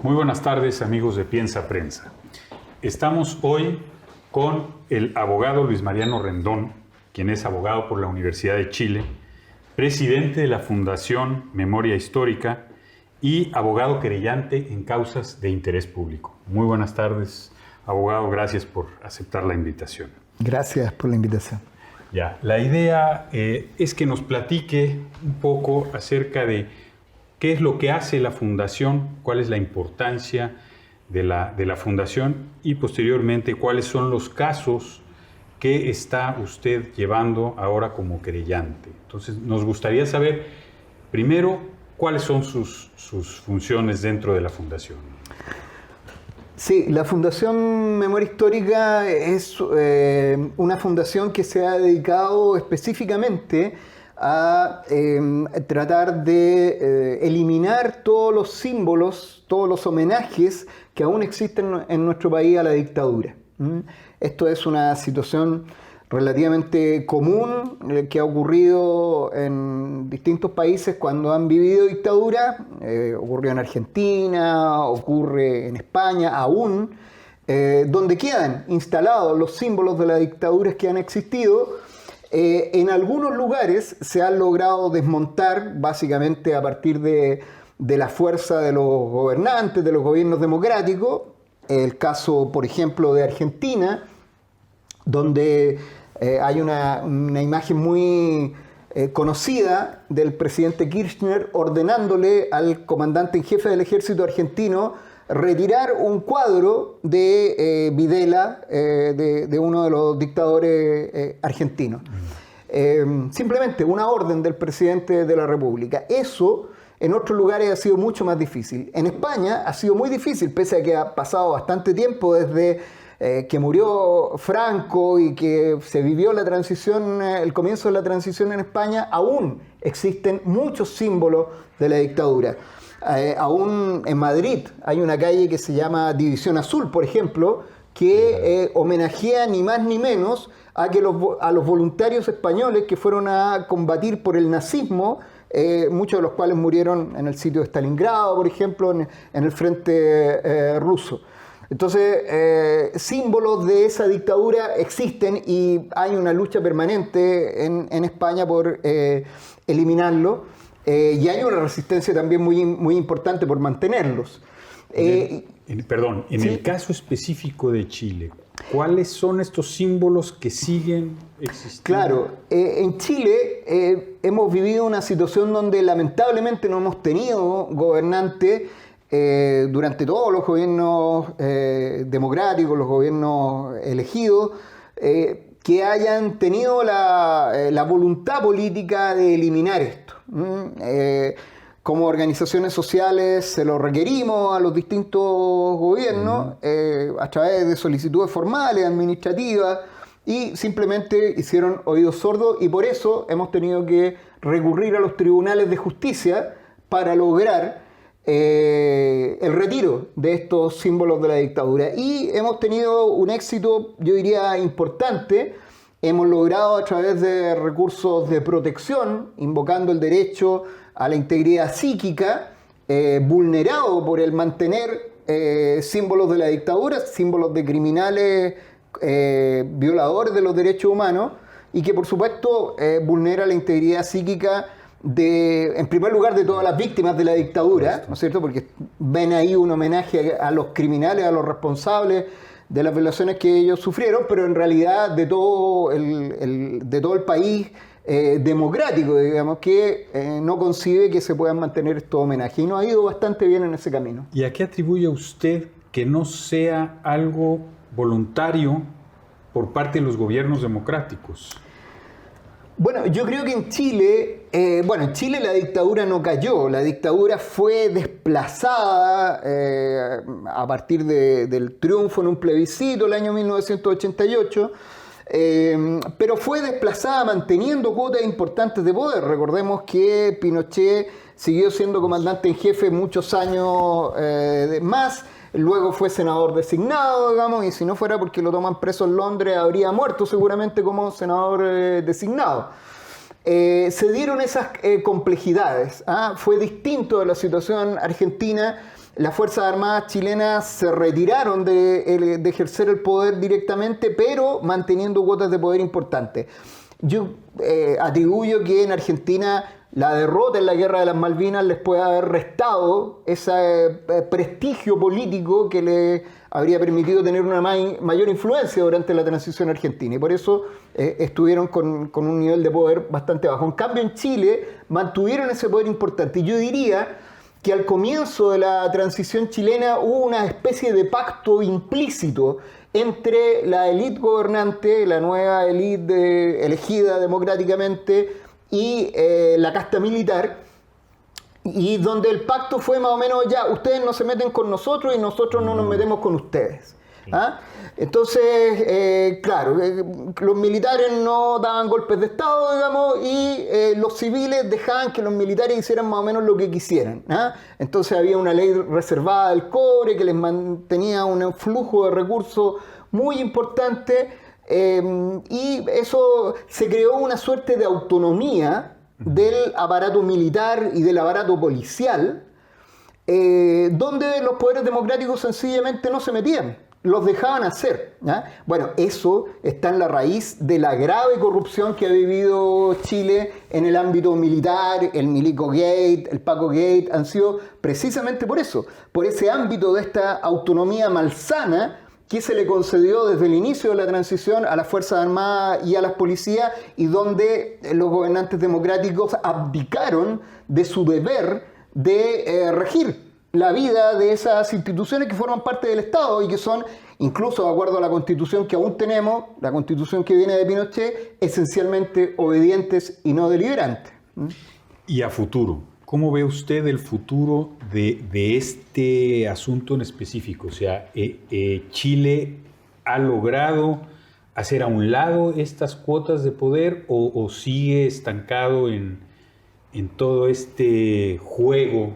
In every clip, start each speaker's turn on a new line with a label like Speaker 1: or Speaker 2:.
Speaker 1: Muy buenas tardes, amigos de Piensa Prensa. Estamos hoy con el abogado Luis Mariano Rendón, quien es abogado por la Universidad de Chile, presidente de la Fundación Memoria Histórica y abogado querellante en causas de interés público. Muy buenas tardes, abogado. Gracias por aceptar la invitación.
Speaker 2: Gracias por la invitación.
Speaker 1: Ya, la idea es que nos platique un poco acerca de qué es lo que hace la Fundación, cuál es la importancia de la Fundación y posteriormente cuáles son los casos que está usted llevando ahora como querellante. Entonces, nos gustaría saber, primero, cuáles son sus funciones dentro de la Fundación.
Speaker 2: Sí, la Fundación Memoria Histórica es una fundación que se ha dedicado específicamente a tratar de eliminar todos los símbolos, todos los homenajes que aún existen en nuestro país a la dictadura. Esto es una situación relativamente común que ha ocurrido en distintos países cuando han vivido dictadura. Ocurrió en Argentina, ocurre en España aún, donde quedan instalados los símbolos de las dictaduras que han existido. En algunos lugares se han logrado desmontar básicamente a partir de la fuerza de los gobernantes, de los gobiernos democráticos. El caso, por ejemplo, de Argentina, donde hay una imagen muy conocida del presidente Kirchner ordenándole al comandante en jefe del ejército argentino retirar un cuadro de Videla, de uno de los dictadores argentinos. Simplemente una orden del presidente de la República. Eso en otros lugares ha sido mucho más difícil. En España ha sido muy difícil, pese a que ha pasado bastante tiempo desde que murió Franco y que se vivió la transición, el comienzo de la transición en España. Aún existen muchos símbolos de la dictadura. Aún en Madrid hay una calle que se llama División Azul, por ejemplo, que homenajea ni más ni menos a los voluntarios españoles que fueron a combatir por el nazismo, muchos de los cuales murieron en el sitio de Stalingrado, por ejemplo, en el frente ruso. Entonces, símbolos de esa dictadura existen y hay una lucha permanente en España por eliminarlo. Y hay una resistencia también muy importante por mantenerlos.
Speaker 1: En
Speaker 2: ¿sí?
Speaker 1: el caso específico de Chile, ¿cuáles son estos símbolos que siguen existiendo?
Speaker 2: Claro, en Chile hemos vivido una situación donde lamentablemente no hemos tenido gobernantes durante todos los gobiernos democráticos, los gobiernos elegidos, que hayan tenido la voluntad política de eliminar esto. Como organizaciones sociales se lo requerimos a los distintos gobiernos a través de solicitudes formales, administrativas, y simplemente hicieron oídos sordos, y por eso hemos tenido que recurrir a los tribunales de justicia para lograr el retiro de estos símbolos de la dictadura. Y hemos tenido un éxito, yo diría, importante. Hemos logrado a través de recursos de protección, invocando el derecho a la integridad psíquica, vulnerado por el mantener símbolos de la dictadura, símbolos de criminales violadores de los derechos humanos, y que por supuesto vulnera la integridad psíquica en primer lugar de todas las víctimas de la dictadura, ¿no es cierto? Porque ven ahí un homenaje a los criminales, a los responsables de las violaciones que ellos sufrieron, pero en realidad de todo el país democrático, digamos, que no concibe que se puedan mantener estos homenajes, y nos ha ido bastante bien en ese camino.
Speaker 1: ¿Y a qué atribuye usted que no sea algo voluntario por parte de los gobiernos democráticos?
Speaker 2: Bueno, yo creo que en Chile, en Chile la dictadura no cayó, la dictadura fue desplazada a partir del triunfo en un plebiscito el año 1988, pero fue desplazada manteniendo cuotas importantes de poder. Recordemos que Pinochet siguió siendo comandante en jefe muchos años más. Luego fue senador designado, digamos, y si no fuera porque lo toman preso en Londres, habría muerto seguramente como senador designado. Se dieron esas complejidades. Fue distinto de la situación argentina, las Fuerzas Armadas chilenas se retiraron de ejercer el poder directamente, pero manteniendo cuotas de poder importantes. Yo atribuyo que en Argentina la derrota en la Guerra de las Malvinas les puede haber restado ese prestigio político que le habría permitido tener una mayor influencia durante la transición argentina, y por eso estuvieron con un nivel de poder bastante bajo. En cambio, en Chile mantuvieron ese poder importante, y yo diría que al comienzo de la transición chilena hubo una especie de pacto implícito entre la élite gobernante, la nueva élite elegida democráticamente, y la casta militar, y donde el pacto fue más o menos, ya, ustedes no se meten con nosotros y nosotros no nos metemos con ustedes. ¿Ah? Entonces, claro, los militares no daban golpes de Estado, digamos, y los civiles dejaban que los militares hicieran más o menos lo que quisieran. ¿Ah? Entonces había una ley reservada del cobre que les mantenía un flujo de recursos muy importante, y eso se creó una suerte de autonomía del aparato militar y del aparato policial, donde los poderes democráticos sencillamente no se metían, los dejaban hacer. ¿Ya? Bueno, eso está en la raíz de la grave corrupción que ha vivido Chile en el ámbito militar. El Milico Gate, el Paco Gate, han sido precisamente por eso, por ese ámbito de esta autonomía malsana que se le concedió desde el inicio de la transición a las Fuerzas Armadas y a las policías, y donde los gobernantes democráticos abdicaron de su deber de regir la vida de esas instituciones que forman parte del Estado y que son, incluso de acuerdo a la Constitución que aún tenemos, la Constitución que viene de Pinochet, esencialmente obedientes y no deliberantes.
Speaker 1: Y a futuro, ¿cómo ve usted el futuro de este asunto en específico? O sea, ¿Chile ha logrado hacer a un lado estas cuotas de poder o sigue estancado en todo este juego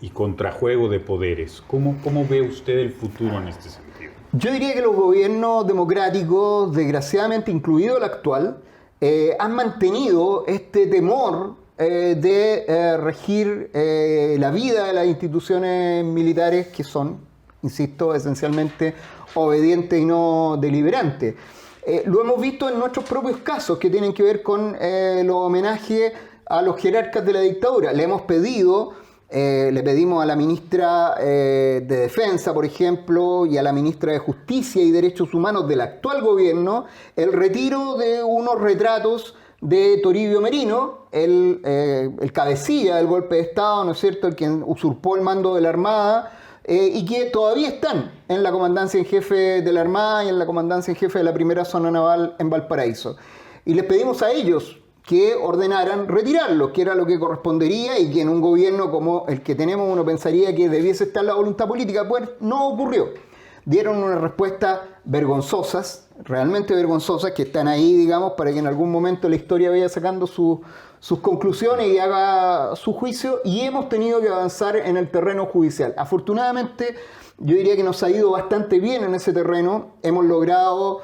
Speaker 1: y contrajuego de poderes? ¿Cómo ve usted el futuro en este sentido?
Speaker 2: Yo diría que los gobiernos democráticos, desgraciadamente incluido el actual, han mantenido este temor de regir la vida de las instituciones militares, que son, insisto, esencialmente obedientes y no deliberantes. Lo hemos visto en nuestros propios casos que tienen que ver con los homenajes a los jerarcas de la dictadura. Le pedimos a la ministra de Defensa, por ejemplo, y a la ministra de Justicia y Derechos Humanos del actual gobierno, el retiro de unos retratos de Toribio Merino, el cabecilla del golpe de Estado, ¿no es cierto?, el quien usurpó el mando de la Armada, y que todavía están en la comandancia en jefe de la Armada y en la comandancia en jefe de la primera zona naval en Valparaíso. Y les pedimos a ellos que ordenaran retirarlos, que era lo que correspondería, y que en un gobierno como el que tenemos uno pensaría que debiese estar la voluntad política, pues no ocurrió. Dieron unas respuestas vergonzosas, realmente vergonzosas, que están ahí, digamos, para que en algún momento la historia vaya sacando sus conclusiones y haga su juicio, y hemos tenido que avanzar en el terreno judicial. Afortunadamente, yo diría que nos ha ido bastante bien en ese terreno. Hemos logrado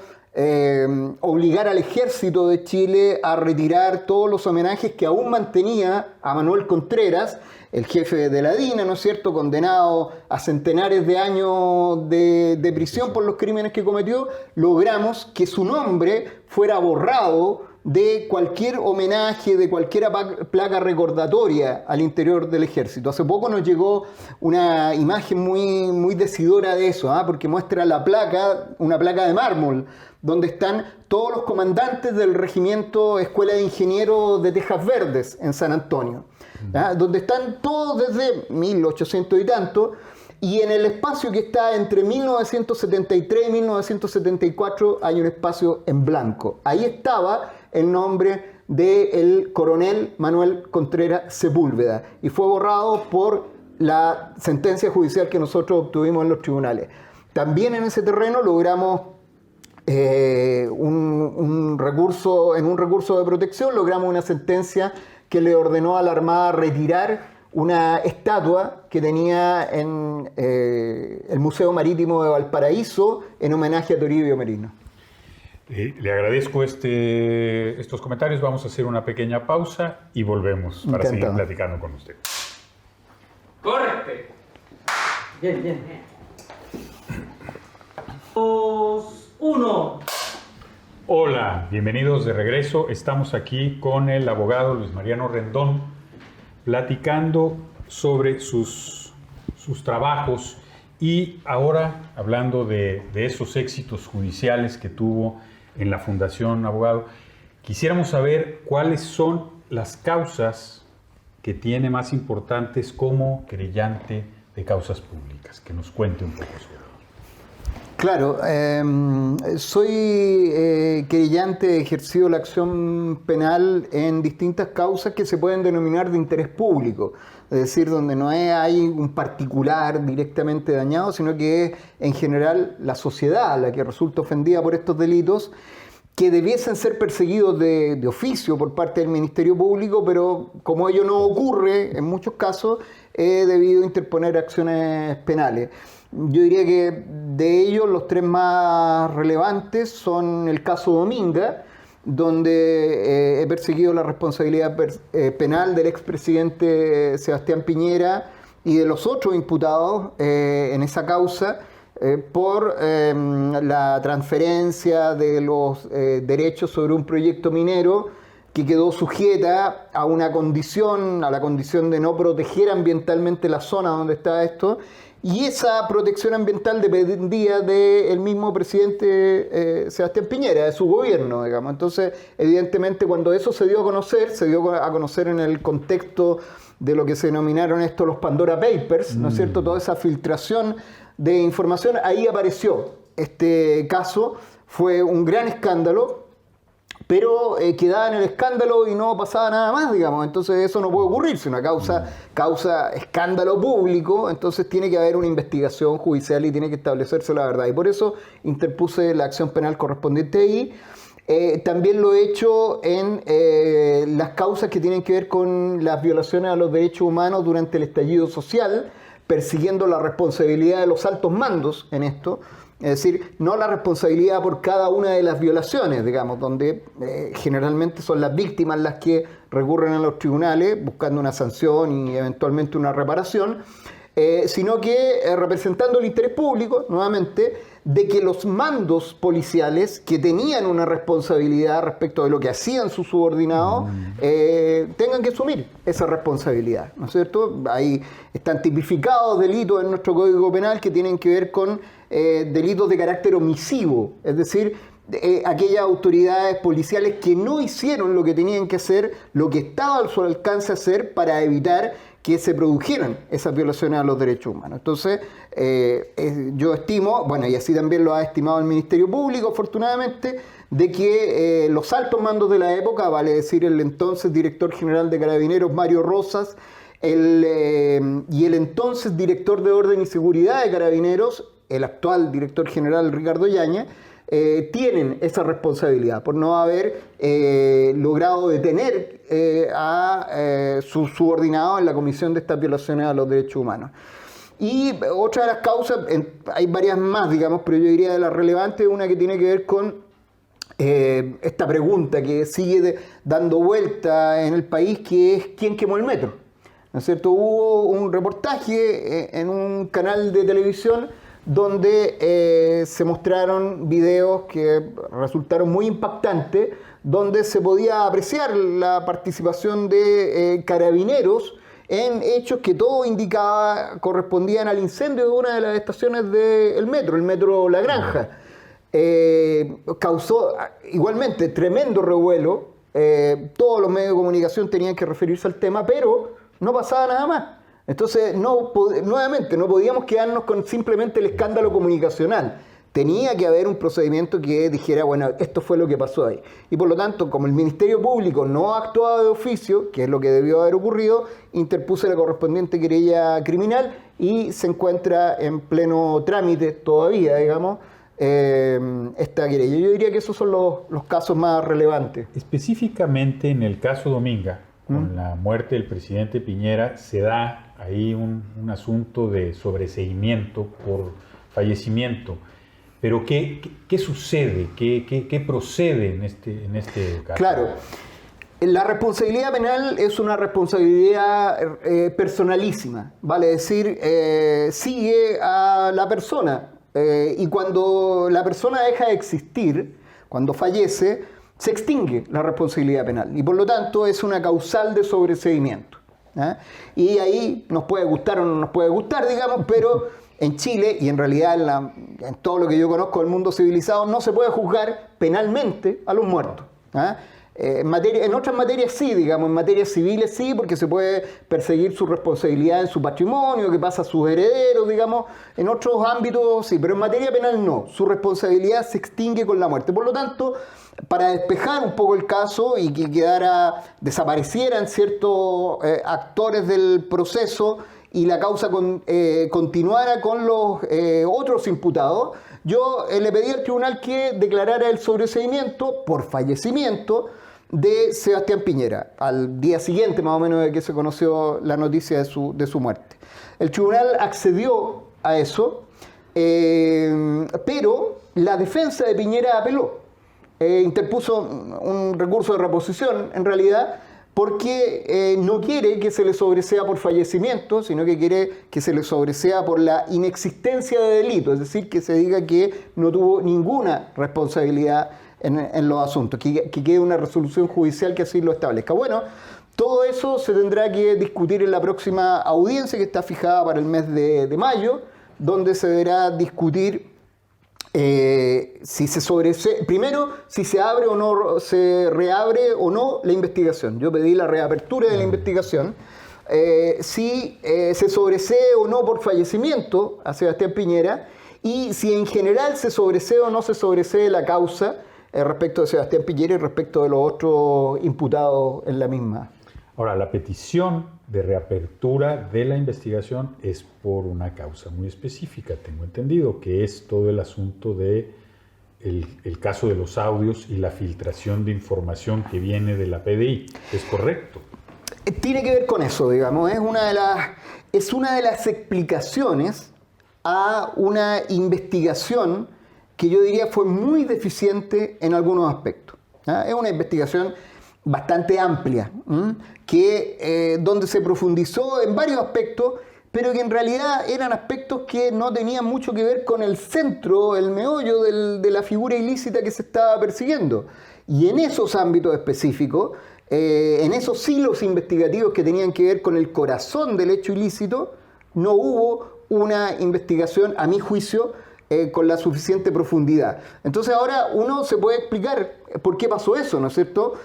Speaker 2: obligar al ejército de Chile a retirar todos los homenajes que aún mantenía a Manuel Contreras, el jefe de la DINA, ¿no es cierto?, condenado a centenares de años de prisión por los crímenes que cometió. Logramos que su nombre fuera borrado de cualquier homenaje, de cualquier placa recordatoria al interior del ejército. Hace poco nos llegó una imagen muy decidora de eso, porque muestra la placa, una placa de mármol, donde están todos los comandantes del regimiento Escuela de Ingenieros de Tejas Verdes en San Antonio, donde están todos desde 1800 y tanto, y en el espacio que está entre 1973 y 1974 hay un espacio en blanco. Ahí estaba el nombre del coronel Manuel Contreras Sepúlveda, y fue borrado por la sentencia judicial que nosotros obtuvimos en los tribunales. También en ese terreno logramos un recurso de protección, logramos una sentencia que le ordenó a la Armada retirar una estatua que tenía en el Museo Marítimo de Valparaíso en homenaje a Toribio Merino.
Speaker 1: Le agradezco estos comentarios. Vamos a hacer una pequeña pausa y volvemos para seguir platicando con usted.
Speaker 3: ¡Corte! Bien, bien. 2, 1.
Speaker 1: Hola, bienvenidos de regreso. Estamos aquí con el abogado Luis Mariano Rendón, platicando sobre sus trabajos y ahora hablando de esos éxitos judiciales que tuvo en la Fundación Abogado. Quisiéramos saber cuáles son las causas que tiene más importantes como querellante de causas públicas. Que nos cuente un poco sobre eso.
Speaker 2: Claro, soy querellante, he ejercido la acción penal en distintas causas que se pueden denominar de interés público, es decir, donde no hay un particular directamente dañado, sino que es en general la sociedad la que resulta ofendida por estos delitos, que debiesen ser perseguidos de oficio por parte del Ministerio Público, pero como ello no ocurre en muchos casos, he debido interponer acciones penales. Yo diría que de ellos los tres más relevantes son el caso Dominga, donde he perseguido la responsabilidad penal del expresidente Sebastián Piñera y de los otros imputados en esa causa, por la transferencia de los derechos sobre un proyecto minero que quedó sujeta a una condición, a la condición de no proteger ambientalmente la zona donde está esto, y esa protección ambiental dependía del mismo presidente Sebastián Piñera, de su gobierno, digamos. Entonces, evidentemente, cuando eso se dio a conocer en el contexto de lo que se denominaron los Pandora Papers, ¿no es cierto? Toda esa filtración de información, ahí apareció este caso, fue un gran escándalo, pero quedaba en el escándalo y no pasaba nada más, digamos. Entonces eso no puede ocurrir. Si una causa escándalo público, entonces tiene que haber una investigación judicial y tiene que establecerse la verdad. Y por eso interpuse la acción penal correspondiente ahí. También lo he hecho en las causas que tienen que ver con las violaciones a los derechos humanos durante el estallido social, persiguiendo la responsabilidad de los altos mandos en esto. Es decir, no la responsabilidad por cada una de las violaciones, digamos, donde generalmente son las víctimas las que recurren a los tribunales buscando una sanción y eventualmente una reparación, sino que representando el interés público, nuevamente, de que los mandos policiales que tenían una responsabilidad respecto de lo que hacían sus subordinados tengan que asumir esa responsabilidad, ¿no es cierto? Ahí están tipificados delitos en nuestro Código Penal que tienen que ver con delitos de carácter omisivo, es decir, aquellas autoridades policiales que no hicieron lo que tenían que hacer, lo que estaba a su alcance hacer para evitar que se produjeran esas violaciones a los derechos humanos. Entonces, yo estimo, bueno, y así también lo ha estimado el Ministerio Público, afortunadamente, de que los altos mandos de la época, vale decir el entonces director general de Carabineros, Mario Rosas, y el entonces director de Orden y Seguridad de Carabineros, el actual director general Ricardo Yáñez, tienen esa responsabilidad por no haber logrado detener a sus subordinados en la comisión de estas violaciones a los derechos humanos. Y otra de las causas, hay varias más, digamos, pero yo diría de las relevantes, una que tiene que ver con esta pregunta que sigue dando vuelta en el país, que es ¿quién quemó el metro? ¿No es cierto? Hubo un reportaje en un canal de televisión donde se mostraron videos que resultaron muy impactantes, donde se podía apreciar la participación de carabineros en hechos que todo indicaba correspondían al incendio de una de las estaciones del metro, el metro La Granja. Causó igualmente tremendo revuelo, todos los medios de comunicación tenían que referirse al tema, pero no pasaba nada más. Entonces, nuevamente, no podíamos quedarnos con simplemente el escándalo comunicacional. Tenía que haber un procedimiento que dijera, bueno, esto fue lo que pasó ahí. Y por lo tanto, como el Ministerio Público no ha actuado de oficio, que es lo que debió haber ocurrido, interpuse la correspondiente querella criminal y se encuentra en pleno trámite todavía, digamos, esta querella. Yo diría que esos son los casos más relevantes.
Speaker 1: Específicamente en el caso Dominga, con la muerte del presidente Piñera, se da ahí un asunto de sobreseimiento por fallecimiento. Pero ¿qué sucede? ¿Qué procede en este caso?
Speaker 2: Claro. La responsabilidad penal es una responsabilidad personalísima, vale decir, sigue a la persona y cuando la persona deja de existir, cuando fallece, se extingue la responsabilidad penal y por lo tanto es una causal de sobreseimiento. Y ahí nos puede gustar o no nos puede gustar, digamos, pero en Chile y en realidad en todo lo que yo conozco del mundo civilizado no se puede juzgar penalmente a los muertos. En otras materias sí, digamos, en materias civiles sí, porque se puede perseguir su responsabilidad en su patrimonio, que pasa a sus herederos, digamos, en otros ámbitos sí, pero en materia penal no, su responsabilidad se extingue con la muerte. Por lo tanto, para despejar un poco el caso y que desaparecieran ciertos actores del proceso y la causa continuara con los otros imputados, yo le pedí al tribunal que declarara el sobreseimiento por fallecimiento de Sebastián Piñera, al día siguiente más o menos de que se conoció la noticia de su muerte. El tribunal accedió a eso, pero la defensa de Piñera apeló, interpuso un recurso de reposición en realidad, porque no quiere que se le sobresea por fallecimiento, sino que quiere que se le sobresea por la inexistencia de delito, es decir, que se diga que no tuvo ninguna responsabilidad en los asuntos, que quede una resolución judicial que así lo establezca. Bueno, todo eso se tendrá que discutir en la próxima audiencia que está fijada para el mes de mayo, donde se deberá discutir si se primero, si se abre o no, se reabre o no la investigación. Yo pedí la reapertura de la investigación. Si se sobresee o no por fallecimiento a Sebastián Piñera y si en general se sobresee o no se sobresee la causa respecto de Sebastián Piñera y respecto de los otros imputados en la misma.
Speaker 1: Ahora, la petición de reapertura de la investigación es por una causa muy específica, tengo entendido, que es todo el asunto de el caso de los audios y la filtración de información que viene de la PDI. ¿Es correcto?
Speaker 2: Tiene que ver con eso, digamos. Es una de las explicaciones a una investigación que yo diría fue muy deficiente en algunos aspectos. Es una investigación bastante amplia, donde se profundizó en varios aspectos, pero que en realidad eran aspectos que no tenían mucho que ver con el centro, el meollo de la figura ilícita que se estaba persiguiendo. Y en esos ámbitos específicos, en esos hilos investigativos que tenían que ver con el corazón del hecho ilícito, no hubo una investigación, a mi juicio, con la suficiente profundidad. Entonces ahora uno se puede explicar por qué pasó eso, ¿no es cierto?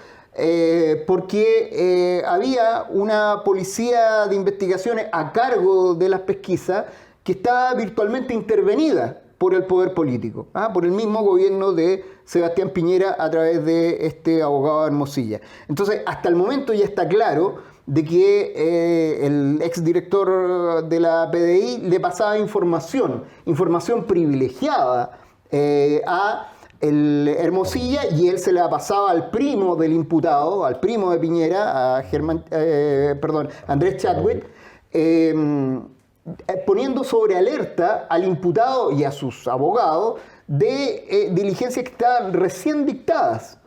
Speaker 2: Porque había una policía de investigaciones a cargo de las pesquisas que estaba virtualmente intervenida por el poder político, por el mismo gobierno de Sebastián Piñera a través de este abogado de Hermosilla. Entonces, hasta el momento ya está claro de que el exdirector de la PDI le pasaba información privilegiada a el Hermosilla y él se la pasaba al primo del imputado, al primo de Piñera, a Andrés Chadwick, poniendo sobre alerta al imputado y a sus abogados de diligencias que estaban recién dictadas,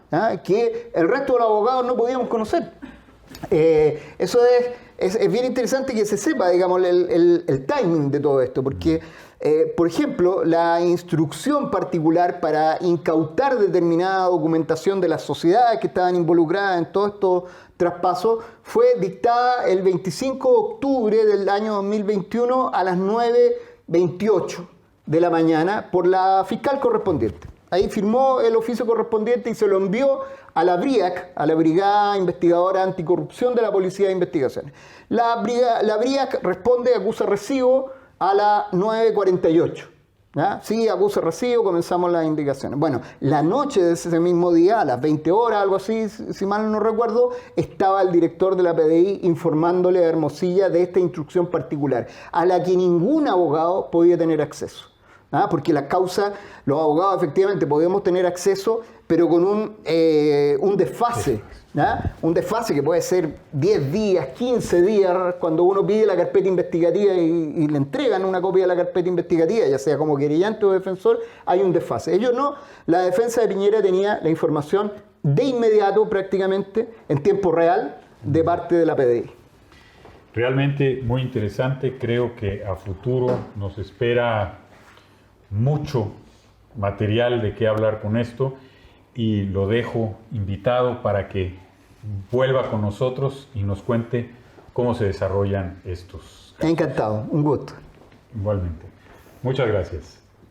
Speaker 2: que el resto de los abogados no podíamos conocer. Eso es bien interesante que se sepa, digamos, el timing de todo esto, porque, por ejemplo, la instrucción particular para incautar determinada documentación de las sociedades que estaban involucradas en todos estos traspasos fue dictada el 25 de octubre del año 2021 a las 9:28 de la mañana por la fiscal correspondiente. Ahí firmó el oficio correspondiente y se lo envió a la BRIAC, a la Brigada Investigadora Anticorrupción de la Policía de Investigaciones. La BRIAC responde, acusa recibo a las 9:48. Sí, acusa recibo, comenzamos las indicaciones. Bueno, la noche de ese mismo día, a las 20 horas, algo así, si mal no recuerdo, estaba el director de la PDI informándole a Hermosilla de esta instrucción particular, a la que ningún abogado podía tener acceso. Porque las causas, los abogados efectivamente podemos tener acceso, pero con un desfase, un desfase que puede ser 10 días, 15 días, cuando uno pide la carpeta investigativa y le entregan una copia de la carpeta investigativa, ya sea como querellante o defensor, hay un desfase. Ellos no, la defensa de Piñera tenía la información de inmediato prácticamente, en tiempo real, de parte de la PDI.
Speaker 1: Realmente muy interesante, creo que a futuro nos espera mucho material de qué hablar con esto y lo dejo invitado para que vuelva con nosotros y nos cuente cómo se desarrollan estos.
Speaker 2: Encantado, un gusto.
Speaker 1: Igualmente. Muchas gracias.